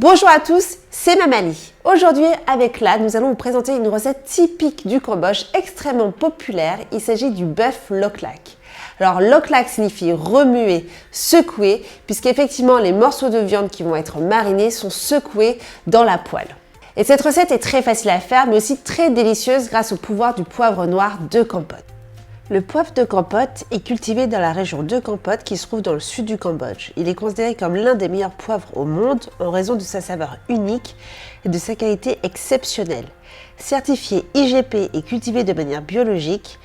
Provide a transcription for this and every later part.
Bonjour à tous, c'est Mamali. Aujourd'hui, avec Là, nous allons vous présenter une recette typique du Cambodge, extrêmement populaire. Il s'agit du bœuf loklak. Alors, loklak signifie remuer, secouer, puisqu'effectivement, les morceaux de viande qui vont être marinés sont secoués dans la poêle. Et cette recette est très facile à faire, mais aussi très délicieuse grâce au pouvoir du poivre noir de Kampot. Le poivre de Kampot est cultivé dans la région de Kampot qui se trouve dans le sud du Cambodge. Il est considéré comme l'un des meilleurs poivres au monde en raison de sa saveur unique et de sa qualité exceptionnelle. Certifié IGP et cultivé de manière biologique,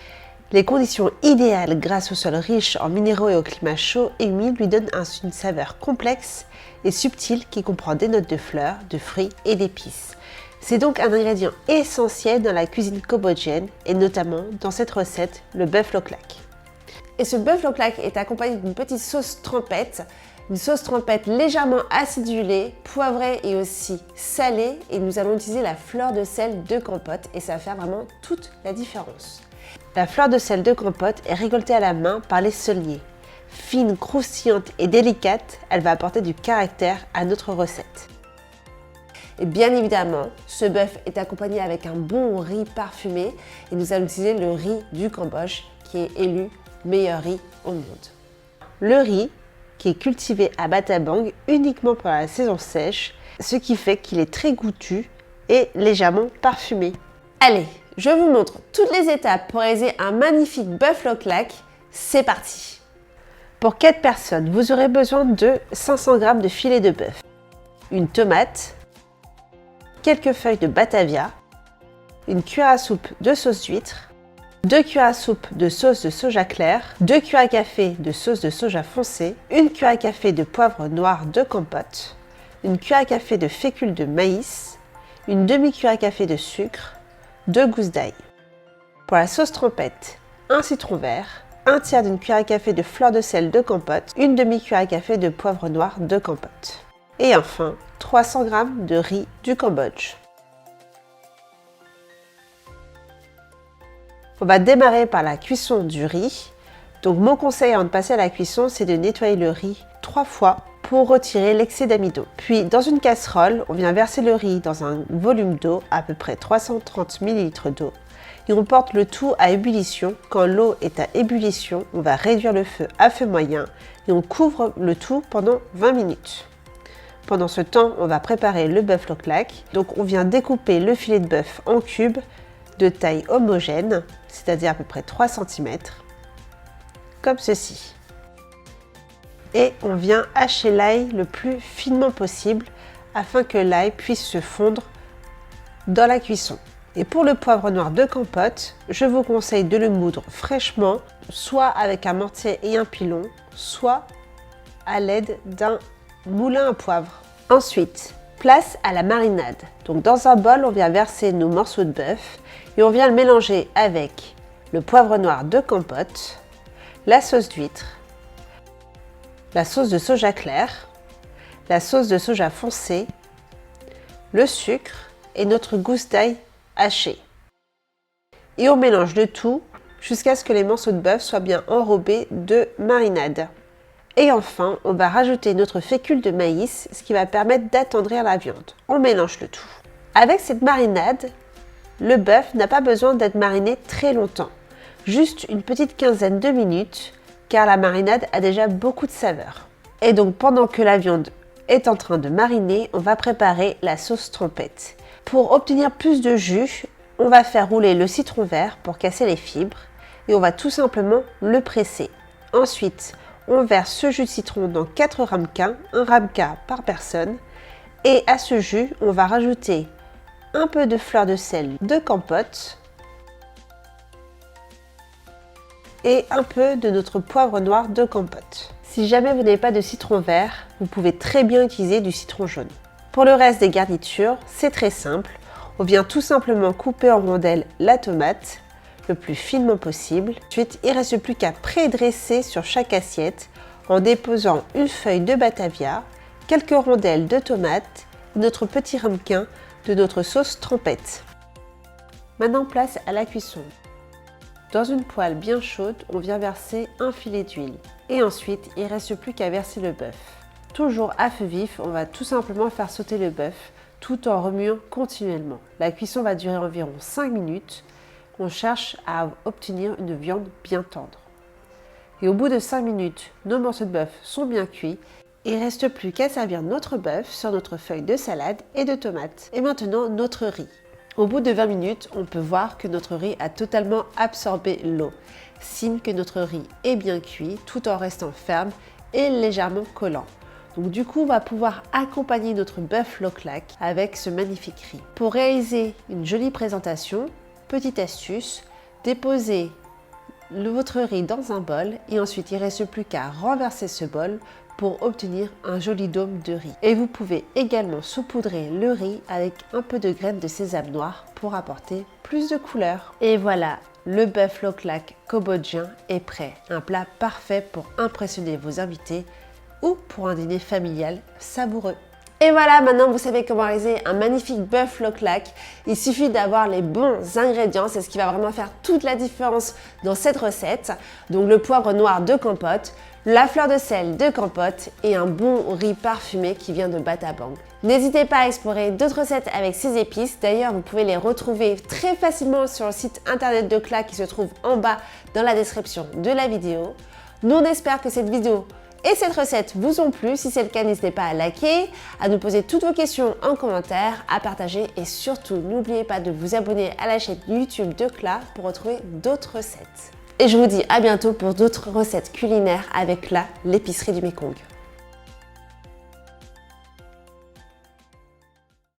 les conditions idéales grâce au sol riche en minéraux et au climat chaud et humide lui donnent une saveur complexe et subtile qui comprend des notes de fleurs, de fruits et d'épices. C'est donc un ingrédient essentiel dans la cuisine cambodgienne et notamment dans cette recette, le bœuf loklak. Et ce bœuf loklak est accompagné d'une petite sauce trempette, une sauce trempette légèrement acidulée, poivrée et aussi salée, et nous allons utiliser la fleur de sel de Kampot et ça va faire vraiment toute la différence. La fleur de sel de Kampot est récoltée à la main par les saulniers. Fine, croustillante et délicate, elle va apporter du caractère à notre recette. Et bien évidemment, ce bœuf est accompagné avec un bon riz parfumé et nous allons utiliser le riz du Cambodge qui est élu meilleur riz au monde. Le riz qui est cultivé à Battambang uniquement pendant la saison sèche, ce qui fait qu'il est très goûtu et légèrement parfumé. Allez, je vous montre toutes les étapes pour réaliser un magnifique bœuf loklak. C'est parti! Pour 4 personnes, vous aurez besoin de 500 g de filet de bœuf, une tomate, quelques feuilles de batavia, une cuillère à soupe de sauce d'huître, 2 cuillères à soupe de sauce de soja clair, 2 cuillères à café de sauce de soja foncé, 1 cuillère à café de poivre noir de Kampot, une cuillère à café de fécule de maïs, une demi-cuillère à café de sucre, 2 gousses d'ail. Pour la sauce trempette, un citron vert, 1 tiers d'une cuillère à café de fleur de sel de Kampot, une demi-cuillère à café de poivre noir de Kampot. Et enfin, 300 g de riz du Cambodge. On va démarrer par la cuisson du riz. Donc mon conseil avant de passer à la cuisson, c'est de nettoyer le riz 3 fois pour retirer l'excès d'amidon. Puis dans une casserole, on vient verser le riz dans un volume d'eau, à peu près 330 ml d'eau. Et on porte le tout à ébullition. Quand l'eau est à ébullition, on va réduire le feu à feu moyen et on couvre le tout pendant 20 minutes. Pendant ce temps, on va préparer le bœuf loklak. Donc on vient découper le filet de bœuf en cubes de taille homogène, c'est-à-dire à peu près 3 cm, comme ceci. Et on vient hacher l'ail le plus finement possible afin que l'ail puisse se fondre dans la cuisson. Et pour le poivre noir de Kampot, je vous conseille de le moudre fraîchement, soit avec un mortier et un pilon, soit à l'aide d'un moulin à poivre. Ensuite, place à la marinade. Donc dans un bol, on vient verser nos morceaux de bœuf et on vient le mélanger avec le poivre noir de Kampot, la sauce d'huître, la sauce de soja clair, la sauce de soja foncé, le sucre et notre gousse d'ail hachée. Et on mélange le tout jusqu'à ce que les morceaux de bœuf soient bien enrobés de marinade. Et enfin, on va rajouter notre fécule de maïs, ce qui va permettre d'attendrir la viande. On mélange le tout. Avec cette marinade, le bœuf n'a pas besoin d'être mariné très longtemps. Juste une petite quinzaine de minutes, car la marinade a déjà beaucoup de saveur. Et donc pendant que la viande est en train de mariner, on va préparer la sauce trempette. Pour obtenir plus de jus, on va faire rouler le citron vert pour casser les fibres et on va tout simplement le presser. Ensuite, on verse ce jus de citron dans 4 ramequins, un ramequin par personne. Et à ce jus, on va rajouter un peu de fleur de sel de Kampot et un peu de notre poivre noir de Kampot. Si jamais vous n'avez pas de citron vert, vous pouvez très bien utiliser du citron jaune. Pour le reste des garnitures, c'est très simple. On vient tout simplement couper en rondelles la tomate, le plus finement possible. Ensuite, il ne reste plus qu'à pré-dresser sur chaque assiette en déposant une feuille de batavia, quelques rondelles de tomates et notre petit ramequin de notre sauce trempette. Maintenant, place à la cuisson. Dans une poêle bien chaude, on vient verser un filet d'huile. Et ensuite, il ne reste plus qu'à verser le bœuf. Toujours à feu vif, on va tout simplement faire sauter le bœuf tout en remuant continuellement. La cuisson va durer environ 5 minutes. On cherche à obtenir une viande bien tendre. Et au bout de 5 minutes, nos morceaux de bœuf sont bien cuits. Il ne reste plus qu'à servir notre bœuf sur notre feuille de salade et de tomates. Et maintenant, notre riz. Au bout de 20 minutes, on peut voir que notre riz a totalement absorbé l'eau. Signe que notre riz est bien cuit tout en restant ferme et légèrement collant. Donc du coup, on va pouvoir accompagner notre bœuf loklak avec ce magnifique riz. Pour réaliser une jolie présentation, petite astuce, déposez votre riz dans un bol et ensuite il ne reste plus qu'à renverser ce bol pour obtenir un joli dôme de riz. Et vous pouvez également saupoudrer le riz avec un peu de graines de sésame noir pour apporter plus de couleur. Et voilà, le bœuf loklak cambodgien est prêt. Un plat parfait pour impressionner vos invités ou pour un dîner familial savoureux. Et voilà, maintenant vous savez comment réaliser un magnifique bœuf loklak. Il suffit d'avoir les bons ingrédients, c'est ce qui va vraiment faire toute la différence dans cette recette. Donc le poivre noir de Campote, la fleur de sel de Campote et un bon riz parfumé qui vient de Battambang. N'hésitez pas à explorer d'autres recettes avec ces épices. D'ailleurs, vous pouvez les retrouver très facilement sur le site internet de Claque qui se trouve en bas dans la description de la vidéo. Nous, on espère que cette vidéo et cette recette vous ont plu. Si c'est le cas, n'hésitez pas à liker, à nous poser toutes vos questions en commentaire, à partager et surtout, n'oubliez pas de vous abonner à la chaîne YouTube de Cla pour retrouver d'autres recettes. Et je vous dis à bientôt pour d'autres recettes culinaires avec l'épicerie du Mekong.